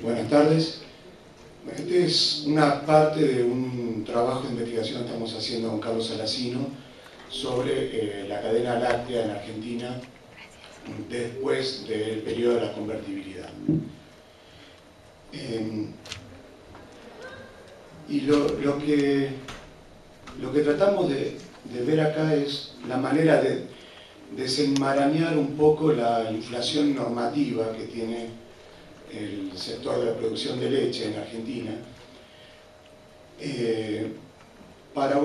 Buenas tardes. Este es una parte de un trabajo de investigación que estamos haciendo con Carlos Salacino sobre la cadena láctea en Argentina después del periodo de la convertibilidad. Y lo que tratamos de ver acá es la manera de desenmarañar un poco la inflación normativa que tiene el sector de la producción de leche en Argentina, para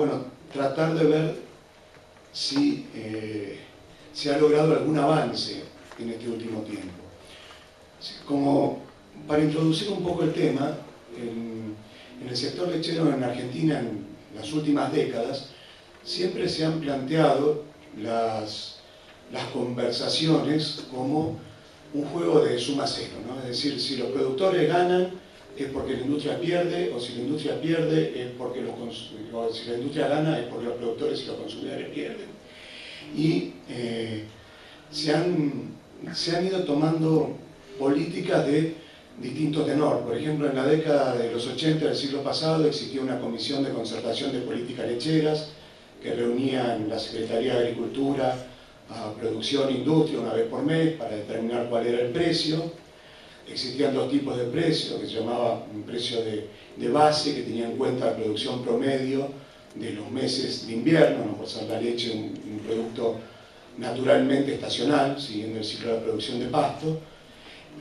tratar de ver si se ha logrado algún avance en este último tiempo. Como para introducir un poco el tema, en el sector lechero en Argentina en las últimas décadas siempre se han planteado las conversaciones como un juego de suma cero, ¿no? Es decir, si los productores ganan es porque la industria pierde, o si la industria pierde es porque si la industria gana es porque los productores y los consumidores pierden. Y se han ido tomando políticas de distinto tenor. Por ejemplo, en la década de los 80 del siglo pasado existía una comisión de concertación de políticas lecheras que reunía en la Secretaría de Agricultura a producción e industria una vez por mes para determinar cuál era el precio. Existían dos tipos de precios, que se llamaba un precio de base, que tenía en cuenta la producción promedio de los meses de invierno, no por ser la leche un producto naturalmente estacional, siguiendo el ciclo de la producción de pasto,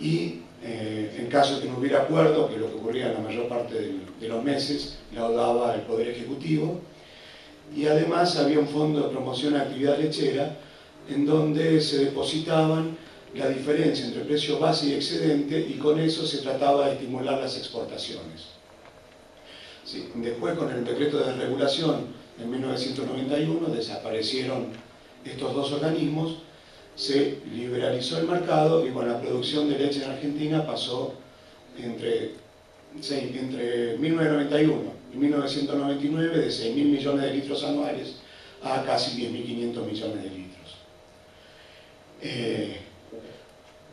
y en caso de que no hubiera acuerdo, que es lo que ocurría en la mayor parte de los meses, la daba el Poder Ejecutivo. Y además había un fondo de promoción de actividad lechera en donde se depositaban la diferencia entre precio base y excedente, y con eso se trataba de estimular las exportaciones. Sí, después, con el decreto de desregulación en 1991, desaparecieron estos dos organismos, se liberalizó el mercado y la producción de leche en Argentina pasó entre 1991 y 1999 de 6.000 millones de litros anuales a casi 10.500 millones de litros.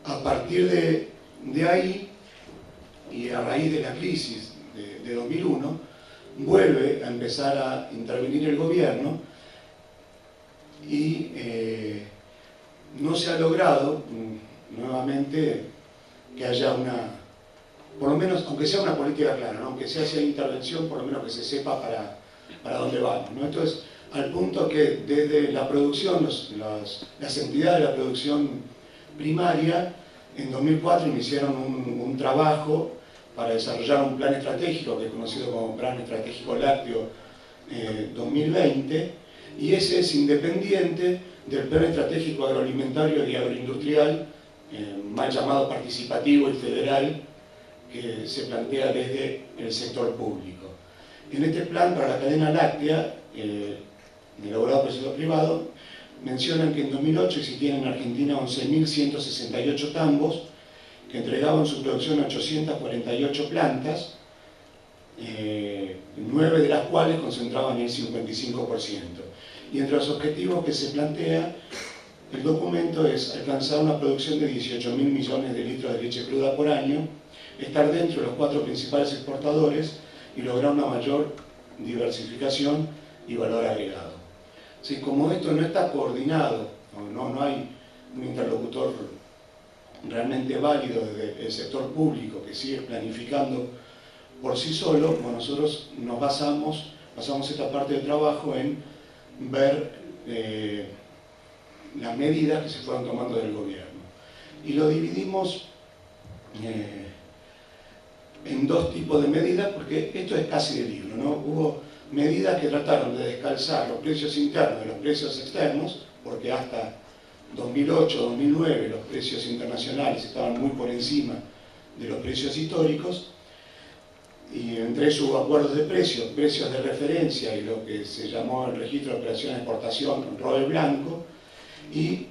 A partir de ahí, y a raíz de la crisis de 2001, vuelve a empezar a intervenir el gobierno y no se ha logrado nuevamente que haya por lo menos, aunque sea una política clara, ¿no? Aunque sea intervención, por lo menos que se sepa para dónde vamos, ¿no? Esto es al punto que desde la producción, las entidades de la producción primaria, en 2004 iniciaron un trabajo para desarrollar un plan estratégico, que es conocido como Plan Estratégico Lácteo 2020, y ese es independiente del Plan Estratégico Agroalimentario y Agroindustrial, mal llamado participativo y federal, que se plantea desde el sector público. En este plan para la cadena láctea, elaborado por el sector privado, mencionan que en 2008 existían en Argentina 11.168 tambos que entregaban su producción a 848 plantas, 9 de las cuales concentraban el 55%. Y entre los objetivos que se plantea el documento es alcanzar una producción de 18.000 millones de litros de leche cruda por año, estar dentro de los 4 principales exportadores y lograr una mayor diversificación y valor agregado. Sí, como esto no está coordinado, no hay un interlocutor realmente válido desde el sector público que sigue planificando por sí solo, nosotros nos basamos esta parte del trabajo en ver las medidas que se fueron tomando del gobierno. Y lo dividimos en dos tipos de medidas, porque esto es casi de libro, ¿no? Hubo medidas que trataron de descalzar los precios internos de los precios externos, porque hasta 2008-2009 los precios internacionales estaban muy por encima de los precios históricos, y entre esos hubo acuerdos de precios, precios de referencia y lo que se llamó el registro de operación de exportación, roble blanco, y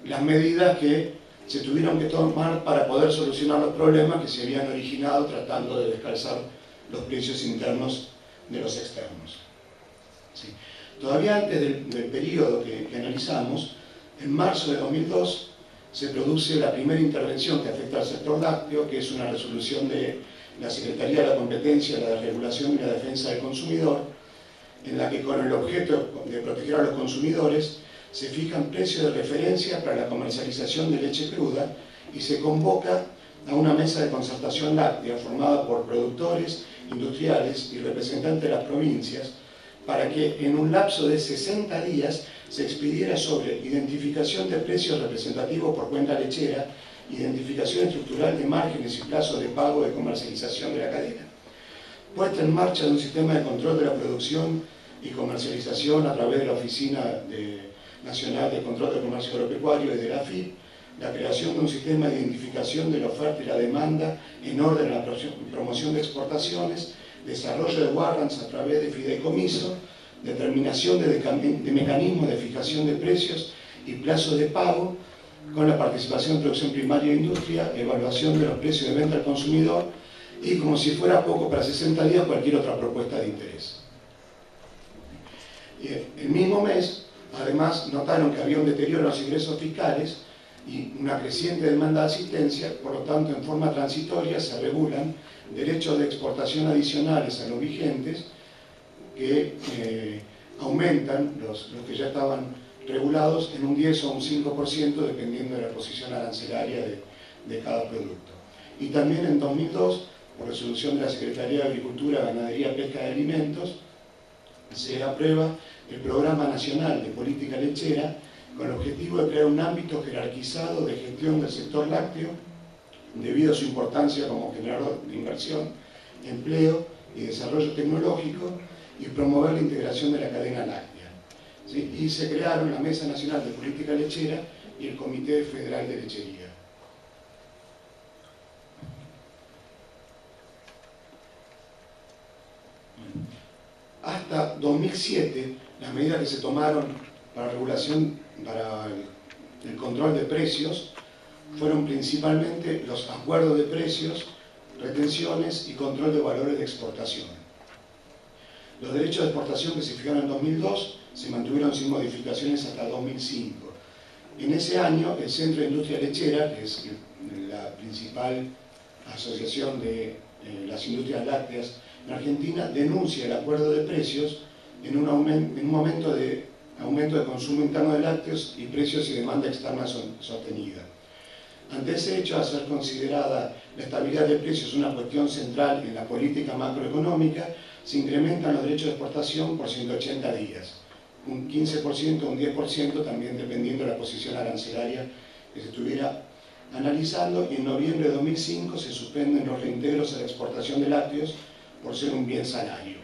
las medidas que se tuvieron que tomar para poder solucionar los problemas que se habían originado tratando de descalzar los precios internos de los externos. Sí. Todavía antes del periodo que analizamos, en marzo de 2002 se produce la primera intervención que afecta al sector lácteo, que es una resolución de la Secretaría de la Competencia, la Desregulación y la Defensa del Consumidor, en la que con el objeto de proteger a los consumidores se fijan precios de referencia para la comercialización de leche cruda y se convoca a una mesa de concertación láctea formada por productores, industriales y representantes de las provincias para que en un lapso de 60 días se expidiera sobre identificación de precios representativos por cuenta lechera, identificación estructural de márgenes y plazos de pago de comercialización de la cadena, puesta en marcha de un sistema de control de la producción y comercialización a través de la Oficina Nacional de Control de Comercio Agropecuario y de la AFIP, la creación de un sistema de identificación de la oferta y la demanda en orden a la promoción de exportaciones, desarrollo de warrants a través de fideicomiso, determinación de mecanismos de fijación de precios y plazos de pago, con la participación de producción primaria e industria, evaluación de los precios de venta al consumidor y, como si fuera poco, para 60 días cualquier otra propuesta de interés. El mismo mes, además, notaron que había un deterioro en los ingresos fiscales y una creciente demanda de asistencia, por lo tanto, en forma transitoria se regulan derechos de exportación adicionales a los vigentes que aumentan los que ya estaban regulados en un 10 o un 5% dependiendo de la posición arancelaria de cada producto. Y también en 2002, por resolución de la Secretaría de Agricultura, Ganadería, Pesca y Alimentos, se aprueba el Programa Nacional de Política Lechera con el objetivo de crear un ámbito jerarquizado de gestión del sector lácteo debido a su importancia como generador de inversión, empleo y desarrollo tecnológico y promover la integración de la cadena láctea. ¿Sí? Y se crearon la Mesa Nacional de Política Lechera y el Comité Federal de Lechería. Hasta 2007, las medidas que se tomaron para el control de precios fueron principalmente los acuerdos de precios, retenciones y control de valores de exportación. Los derechos de exportación que se fijaron en 2002 se mantuvieron sin modificaciones hasta 2005. En ese año, el Centro de Industria Lechera, que es la principal asociación de las industrias lácteas en Argentina, denuncia el acuerdo de precios en un momento de aumento de consumo interno de lácteos y precios y demanda externa sostenida. Ante ese hecho, a ser considerada la estabilidad de precios una cuestión central en la política macroeconómica, se incrementan los derechos de exportación por 180 días, un 15% o un 10% también dependiendo de la posición arancelaria que se estuviera analizando, y en noviembre de 2005 se suspenden los reintegros a la exportación de lácteos por ser un bien salario.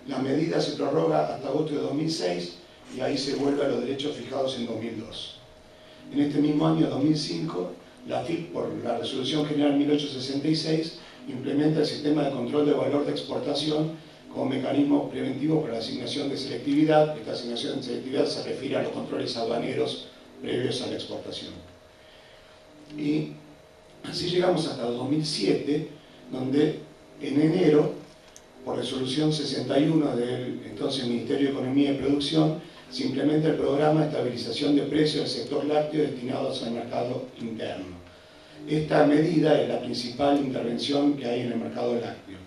La medida se prorroga hasta agosto de 2006 y ahí se vuelve a los derechos fijados en 2002. En este mismo año, 2005, la AFIP, por la Resolución General 1866, implementa el sistema de control de valor de exportación como mecanismo preventivo para la asignación de selectividad. Esta asignación de selectividad se refiere a los controles aduaneros previos a la exportación. Y así llegamos hasta 2007, donde en enero, por resolución 61 del entonces Ministerio de Economía y Producción, se implementa el programa de estabilización de precios del sector lácteo destinados al mercado interno. Esta medida es la principal intervención que hay en el mercado lácteo.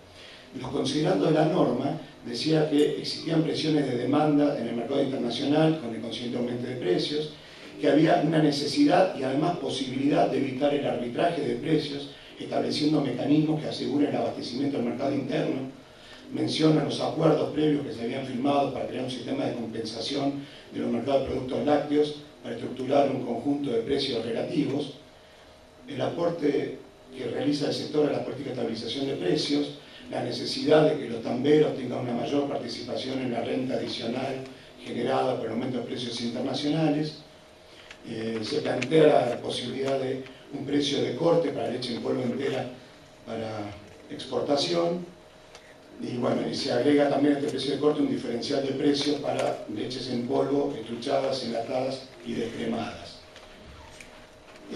Los considerandos de la norma decía que existían presiones de demanda en el mercado internacional con el consiguiente aumento de precios, que había una necesidad y además posibilidad de evitar el arbitraje de precios, estableciendo mecanismos que aseguren el abastecimiento del mercado interno. Menciona los acuerdos previos que se habían firmado para crear un sistema de compensación de los mercados de productos lácteos para estructurar un conjunto de precios relativos, el aporte que realiza el sector a la política de estabilización de precios, la necesidad de que los tamberos tengan una mayor participación en la renta adicional generada por el aumento de precios internacionales. Se plantea la posibilidad de un precio de corte para leche en polvo entera para exportación. Y bueno, y se agrega también a este precio de corte un diferencial de precios para leches en polvo, estuchadas, enlatadas y descremadas.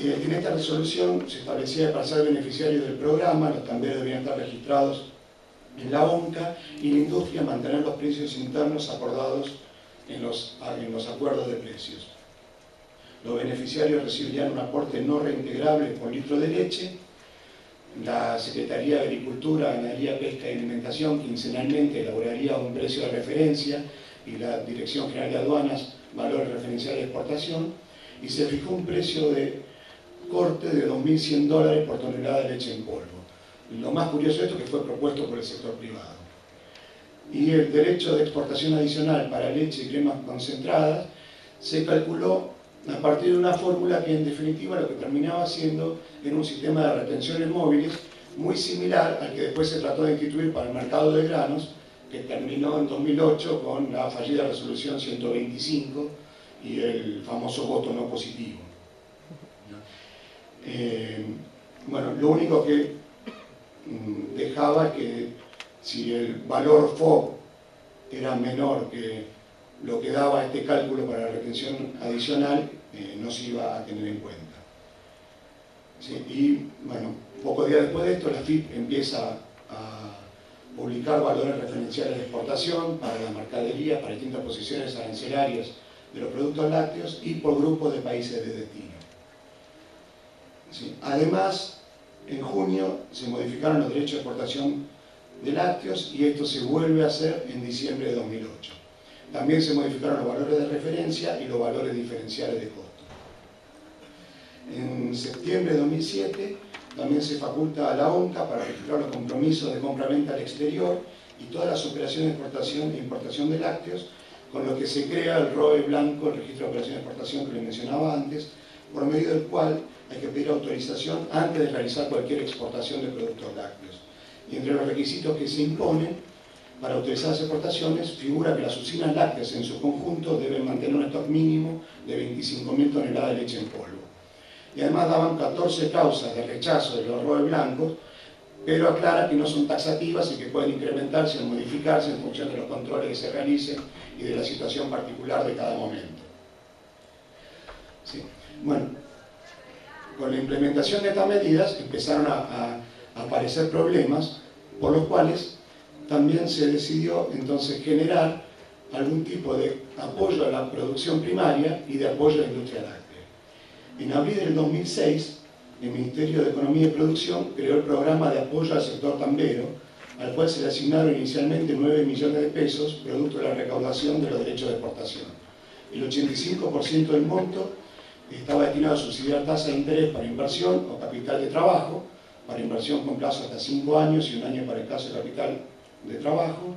En esta resolución se establecía que para ser beneficiarios del programa, los tamberos debían estar registrados en la ONCA y la industria mantener los precios internos acordados en los acuerdos de precios. los beneficiarios recibirían un aporte no reintegrable por litro de leche. La Secretaría de Agricultura, Ganadería, Pesca y Alimentación quincenalmente elaboraría un precio de referencia y la Dirección General de Aduanas valores referenciales de exportación, y se fijó un precio de corte de $2.100 por tonelada de leche en polvo. Lo más curioso de esto es que fue propuesto por el sector privado. Y el derecho de exportación adicional para leche y cremas concentradas se calculó a partir de una fórmula que en definitiva lo que terminaba siendo en un sistema de retenciones móviles muy similar al que después se trató de instituir para el mercado de granos, que terminó en 2008 con la fallida resolución 125 y el famoso voto no positivo. Bueno, lo único que dejaba es que si el valor FOB era menor que lo que daba este cálculo para la retención adicional, no se iba a tener en cuenta. ¿Sí? Y bueno, pocos días después de esto, la FIP empieza a publicar valores referenciales de exportación para la mercadería, para distintas posiciones arancelarias de los productos lácteos y por grupos de países de destino. ¿Sí? Además, en junio se modificaron los derechos de exportación de lácteos y esto se vuelve a hacer en diciembre de 2008. También se modificaron los valores de referencia y los valores diferenciales de costo. En septiembre de 2007 también se faculta a la ONCA para registrar los compromisos de compra-venta al exterior y todas las operaciones de exportación e importación de lácteos, con lo que se crea el ROE blanco, el registro de operaciones de exportación que les mencionaba antes, por medio del cual hay que pedir autorización antes de realizar cualquier exportación de productos lácteos. Y entre los requisitos que se imponen para autorizar las exportaciones figura que las usinas lácteas en su conjunto deben mantener un stock mínimo de 25.000 toneladas de leche en polvo. Y además daban 14 causas de rechazo de los ROE blancos, pero aclara que no son taxativas y que pueden incrementarse o modificarse en función de los controles que se realicen y de la situación particular de cada momento. Sí. Bueno, con la implementación de estas medidas empezaron a aparecer problemas, por los cuales también se decidió entonces generar algún tipo de apoyo a la producción primaria y de apoyo a la industria láctea. En abril del 2006, el Ministerio de Economía y Producción creó el programa de apoyo al sector tambero, al cual se le asignaron inicialmente 9 millones de pesos, producto de la recaudación de los derechos de exportación. El 85% del monto estaba destinado a subsidiar tasa de interés para inversión o capital de trabajo, para inversión con plazo hasta 5 años y 1 año para el caso de capital de trabajo,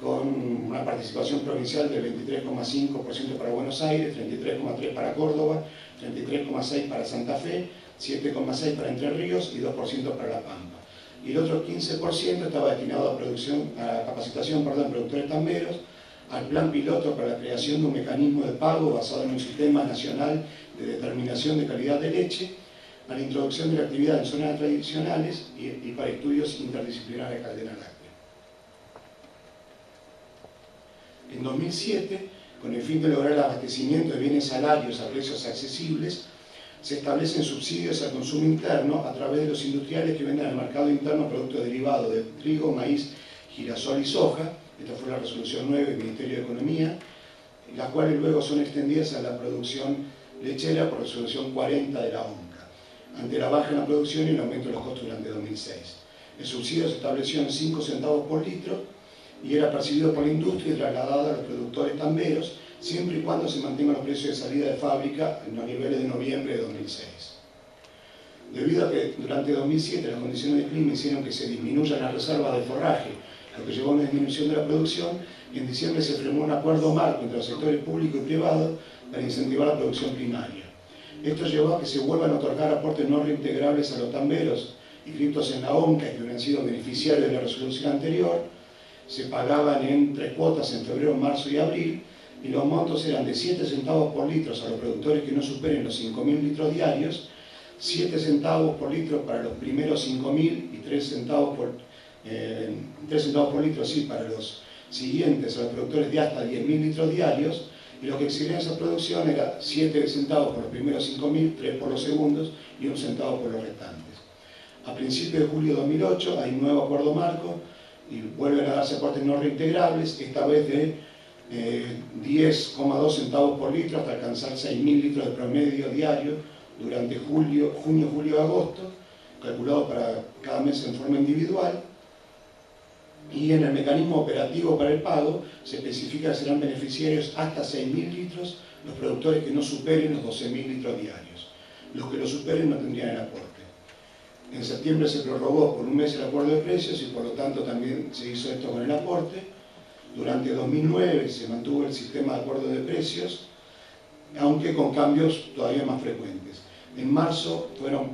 con una participación provincial del 23,5% para Buenos Aires, 33,3% para Córdoba, 33,6% para Santa Fe, 7,6% para Entre Ríos y 2% para La Pampa. Y el otro 15% estaba destinado a capacitación de productores tamberos, al plan piloto para la creación de un mecanismo de pago basado en un sistema nacional de determinación de calidad de leche, a la introducción de la actividad en zonas tradicionales y para estudios interdisciplinarios de cadena láctea. En 2007, con el fin de lograr el abastecimiento de bienes salarios a precios accesibles, se establecen subsidios al consumo interno a través de los industriales que venden al mercado interno productos derivados de trigo, maíz, girasol y soja. Esta fue la resolución 9 del Ministerio de Economía, las cuales luego son extendidas a la producción lechera por resolución 40 de la ONCA, ante la baja en la producción y el aumento de los costos durante 2006. El subsidio se estableció en 5 centavos por litro y era percibido por la industria y trasladado a los productores tamberos, siempre y cuando se mantengan los precios de salida de fábrica en los niveles de noviembre de 2006. Debido a que durante 2007 las condiciones de clima hicieron que se disminuyan las reservas de forraje, lo que llevó a una disminución de la producción, y en diciembre se firmó un acuerdo marco entre los sectores público y privado para incentivar la producción primaria. Esto llevó a que se vuelvan a otorgar aportes no reintegrables a los tamberos inscritos en la ONCA y que hubieran sido beneficiarios de la resolución anterior. Se pagaban en 3 cuotas en febrero, marzo y abril, y los montos eran de 7 centavos por litro a los productores que no superen los 5.000 litros diarios, 7 centavos por litro para los primeros 5.000 y 3 centavos por litro para los siguientes, a los productores de hasta 10.000 litros diarios, y lo que exigían esa producción era 7 centavos por los primeros 5.000, 3 por los segundos y 1 centavo por los restantes. A principios de julio de 2008 hay un nuevo acuerdo marco y vuelven a darse aportes no reintegrables, esta vez de 10,2 centavos por litro hasta alcanzar 6.000 litros de promedio diario durante junio, julio y agosto, calculado para cada mes en forma individual. Y en el mecanismo operativo para el pago se especifica que serán beneficiarios hasta 6.000 litros los productores que no superen los 12.000 litros diarios. Los que lo superen no tendrían el aporte. En septiembre se prorrogó por un mes el acuerdo de precios y por lo tanto también se hizo esto con el aporte. Durante 2009 se mantuvo el sistema de acuerdo de precios, aunque con cambios todavía más frecuentes. En marzo fueron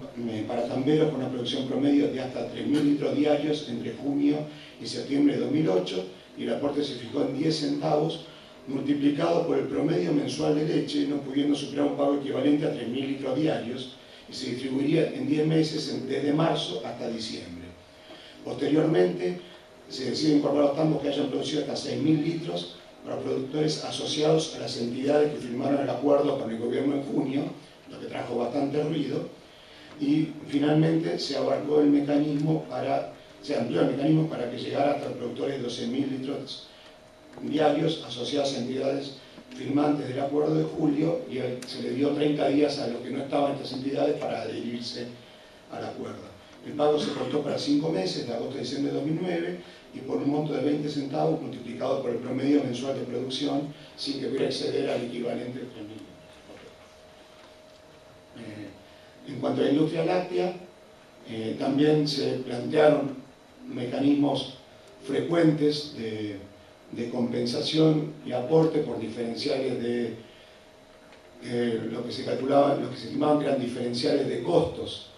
para tamberos con una producción promedio de hasta 3.000 litros diarios entre junio y septiembre de 2008, y el aporte se fijó en 10 centavos multiplicado por el promedio mensual de leche, no pudiendo superar un pago equivalente a 3.000 litros diarios, y se distribuiría en 10 meses desde marzo hasta diciembre. Posteriormente se decide incorporar los tambos que hayan producido hasta 6.000 litros para productores asociados a las entidades que firmaron el acuerdo con el gobierno en junio, lo que trajo bastante ruido, y finalmente se abarcó el mecanismo se amplió el mecanismo para que llegara hasta los productores de 12.000 litros diarios asociados a entidades firmantes del acuerdo de julio, y se le dio 30 días a los que no estaban en estas entidades para adherirse al acuerdo. El pago se cortó para 5 meses, de agosto a diciembre de 2009, y por un monto de 20 centavos multiplicado por el promedio mensual de producción, sin que pudiera exceder al equivalente de 3.000. En cuanto a la industria láctea, también se plantearon mecanismos frecuentes de compensación y aporte por diferenciales de lo que se estimaban que eran diferenciales de costos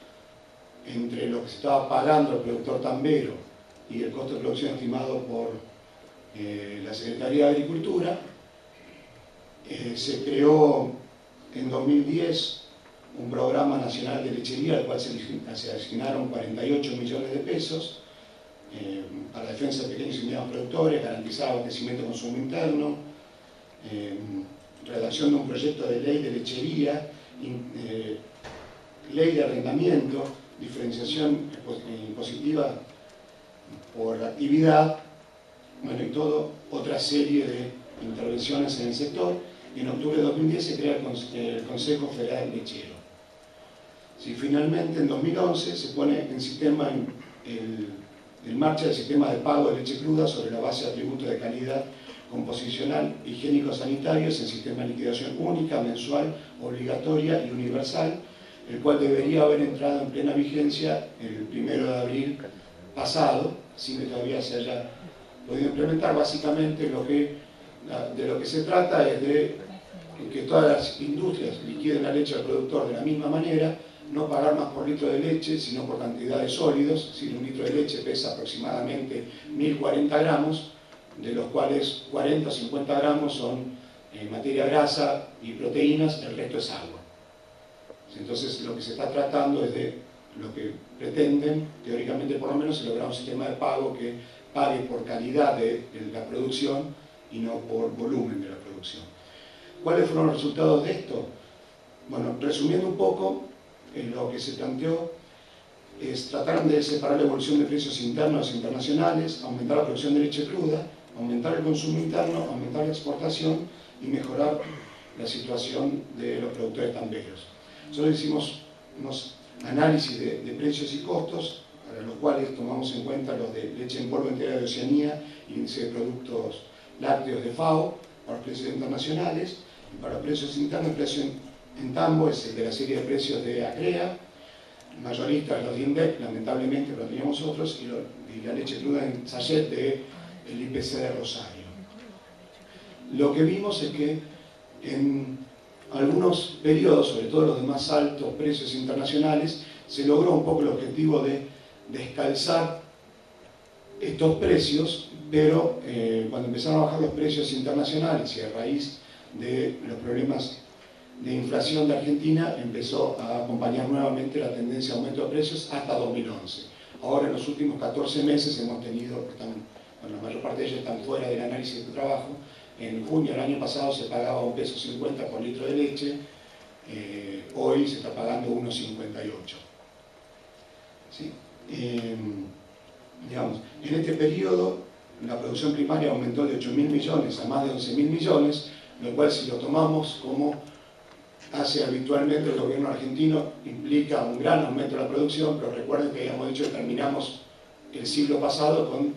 entre lo que se estaba pagando al productor tambero y el costo de producción estimado por la Secretaría de Agricultura. Se creó en 2010 un programa nacional de lechería, al cual se asignaron 48 millones de pesos para la defensa de pequeños y medianos productores, garantizar abastecimiento y consumo interno, redacción de un proyecto de ley de lechería, ley de arrendamiento, diferenciación impositiva por actividad, bueno, y toda otra serie de intervenciones en el sector. Y en octubre de 2010 se crea el Consejo Federal Lechero. Finalmente, en 2011 se pone en marcha el sistema de pago de leche cruda sobre la base de atributos de calidad composicional, higiénico-sanitarios, en sistema de liquidación única, mensual, obligatoria y universal, el cual debería haber entrado en plena vigencia el 1 de abril pasado, sin que todavía se haya podido implementar. Básicamente de lo que se trata es de que todas las industrias liquiden la leche al productor de la misma manera, no pagar más por litro de leche, sino por cantidad de sólidos. Si un litro de leche pesa aproximadamente 1.040 gramos, de los cuales 40 o 50 gramos son materia grasa y proteínas, el resto es agua. Entonces lo que se está tratando es de lo que pretenden, teóricamente por lo menos, es lograr un sistema de pago que pague por calidad de la producción y no por volumen de la producción. ¿Cuáles fueron los resultados de esto? Bueno, resumiendo un poco, lo que se planteó es tratar de separar la evolución de precios internos e internacionales, aumentar la producción de leche cruda, aumentar el consumo interno, aumentar la exportación y mejorar la situación de los productores tamberos. Nosotros hicimos unos análisis de precios y costos, para los cuales tomamos en cuenta los de leche en polvo entera de Oceanía, índice de productos lácteos de FAO, para los precios internacionales, y para los precios internos, el precio en tambo es el de la serie de precios de ACREA, mayoristas los de INDEC, lamentablemente, pero teníamos otros, y la leche cruda en sachet del IPC de Rosario. Lo que vimos es que en algunos periodos, sobre todo los de más altos precios internacionales, se logró un poco el objetivo de descalzar estos precios, pero cuando empezaron a bajar los precios internacionales y a raíz de los problemas de inflación de Argentina, empezó a acompañar nuevamente la tendencia de aumento de precios hasta 2011. Ahora, en los últimos 14 meses hemos tenido, la mayor parte de ellos están fuera del análisis de trabajo. En junio del año pasado se pagaba $1,50 por litro de leche, hoy se está pagando $1,58. ¿Sí? Digamos, en este periodo la producción primaria aumentó de 8.000 millones a más de 11.000 millones, lo cual si lo tomamos como hace habitualmente el gobierno argentino, implica un gran aumento de la producción, pero recuerden que habíamos dicho que terminamos el siglo pasado con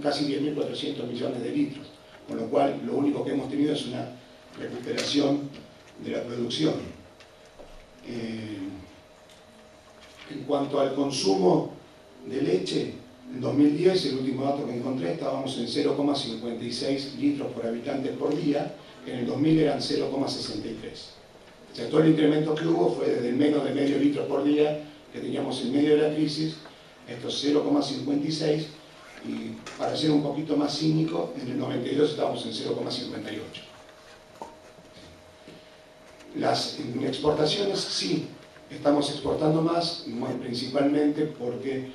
casi 10.400 millones de litros, con lo cual lo único que hemos tenido es una recuperación de la producción. En cuanto al consumo de leche, en 2010, el último dato que encontré, estábamos en 0,56 litros por habitante por día, en el 2000 eran 0,63. O sea, todo el incremento que hubo fue desde el menos de medio litro por día que teníamos en medio de la crisis, estos 0,56, y para ser un poquito más cínico, en el 92 estábamos en 0,58. Las exportaciones sí, estamos exportando más, principalmente porque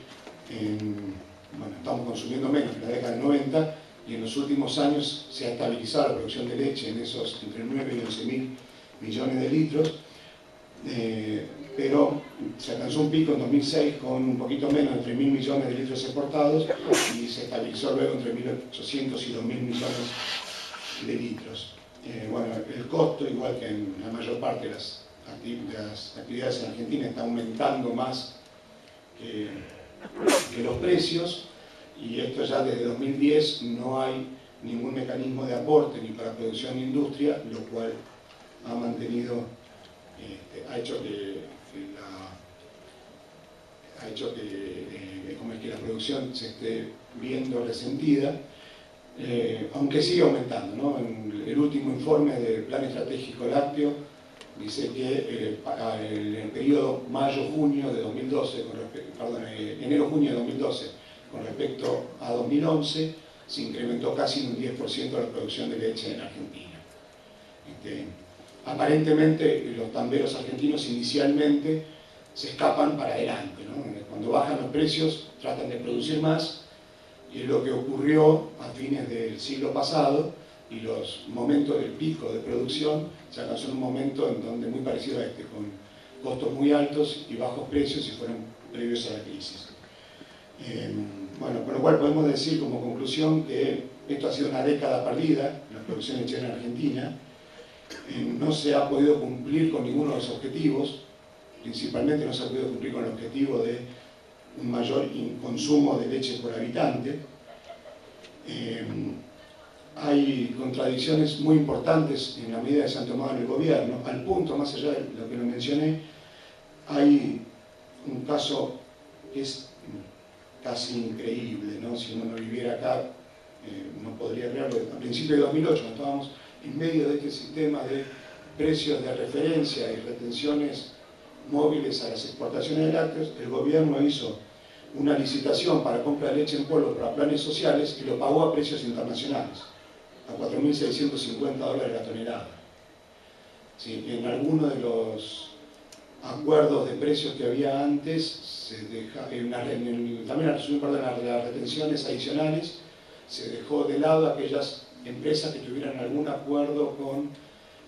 bueno, estamos consumiendo menos en la década del 90 y en los últimos años se ha estabilizado la producción de leche en esos entre 9 y 11.000 millones de litros, pero se alcanzó un pico en 2006 con un poquito menos de 3.000 millones de litros exportados y se estabilizó luego entre 1.800 y 2.000 millones de litros. Bueno, el costo, igual que en la mayor parte de las actividades en Argentina, está aumentando más que los precios, y esto ya desde 2010 no hay ningún mecanismo de aporte ni para producción ni industria, lo cual ha mantenido, ha hecho que la producción se esté viendo resentida, aunque sigue aumentando, ¿no? En el último informe del Plan Estratégico Lácteo dice que en el periodo mayo-junio de 2012, enero-junio de 2012, con respecto a 2011, se incrementó casi un 10% la producción de leche en Argentina. Aparentemente los tamberos argentinos inicialmente se escapan para adelante, ¿no? Cuando bajan los precios tratan de producir más, y es lo que ocurrió a fines del siglo pasado, y los momentos del pico de producción se alcanzó en un momento en donde muy parecido a este, con costos muy altos y bajos precios, y fueron previos a la crisis. Bueno, con lo cual podemos decir como conclusión que esto ha sido una década perdida, la producción lechera en Argentina. No se ha podido cumplir con ninguno de los objetivos, principalmente no se ha podido cumplir con el objetivo de un mayor consumo de leche por habitante. Hay contradicciones muy importantes en la medida que se han tomado en el gobierno, al punto, más allá de lo que lo mencioné, hay un caso que es casi increíble, ¿no? Si uno no viviera acá, no podría creerlo. A principios de 2008, cuando estábamos en medio de este sistema de precios de referencia y retenciones móviles a las exportaciones de lácteos, el gobierno hizo una licitación para compra de leche en polvo para planes sociales y lo pagó a precios internacionales, a $4.650 la tonelada. Sí, en algunos de los acuerdos de precios que había antes, también las retenciones adicionales, se dejó de lado aquellas empresas que tuvieran algún acuerdo con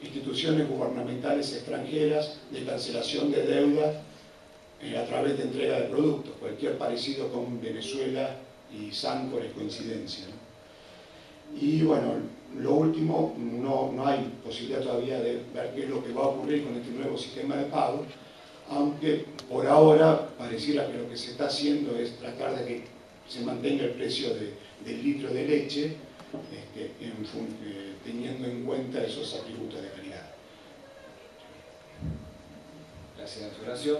instituciones gubernamentales extranjeras de cancelación de deuda a través de entrega de productos. Cualquier parecido con Venezuela y Sancor es coincidencia, ¿no? Y bueno, lo último, no hay posibilidad todavía de ver qué es lo que va a ocurrir con este nuevo sistema de pago, aunque por ahora pareciera que lo que se está haciendo es tratar de que se mantenga el precio del litro de leche, teniendo en cuenta esos atributos de calidad. Gracias, Horacio.